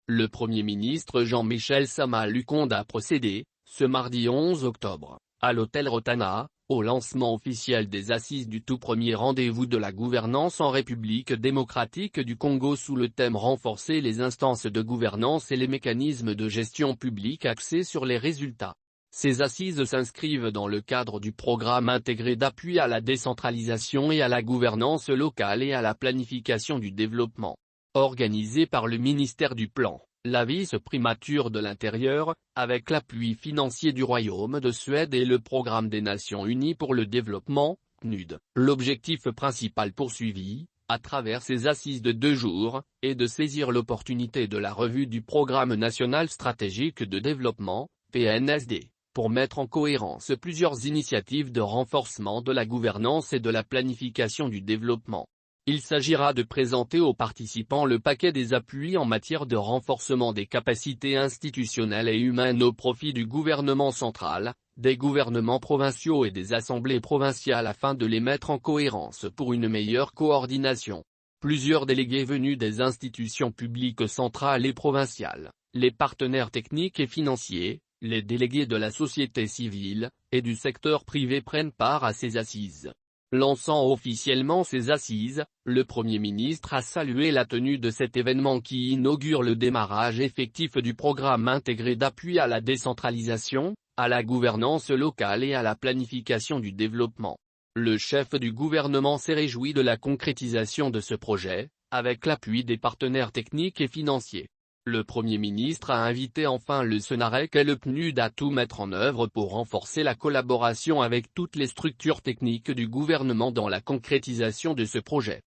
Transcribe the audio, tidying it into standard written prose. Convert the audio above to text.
Le Premier ministre Jean-Michel Sama Lukonde a procédé, ce mardi 11 octobre, à l'hôtel Rotana, au lancement officiel des assises du tout premier rendez-vous de la gouvernance en République démocratique du Congo sous le thème Renforcer les instances de gouvernance et les mécanismes de gestion publique axés sur les résultats. Ces assises s'inscrivent dans le cadre du programme intégré d'appui à la décentralisation et à la gouvernance locale et à la planification du développement. Organisé par le ministère du Plan, la vice-primature de l'Intérieur, avec l'appui financier du Royaume de Suède et le Programme des Nations Unies pour le développement, PNUD. L'objectif principal poursuivi, à travers ces assises de 2 jours, est de saisir l'opportunité de la revue du Programme national stratégique de développement, PNSD, pour mettre en cohérence plusieurs initiatives de renforcement de la gouvernance et de la planification du développement. Il s'agira de présenter aux participants le paquet des appuis en matière de renforcement des capacités institutionnelles et humaines au profit du gouvernement central, des gouvernements provinciaux et des assemblées provinciales afin de les mettre en cohérence pour une meilleure coordination. Plusieurs délégués venus des institutions publiques centrales et provinciales, les partenaires techniques et financiers, les délégués de la société civile, et du secteur privé prennent part à ces assises. Lançant officiellement ces assises, le Premier ministre a salué la tenue de cet événement qui inaugure le démarrage effectif du programme intégré d'appui à la décentralisation, à la gouvernance locale et à la planification du développement. Le chef du gouvernement s'est réjoui de la concrétisation de ce projet, avec l'appui des partenaires techniques et financiers. Le Premier ministre a invité enfin le SENAREC et le PNUD à tout mettre en œuvre pour renforcer la collaboration avec toutes les structures techniques du gouvernement dans la concrétisation de ce projet.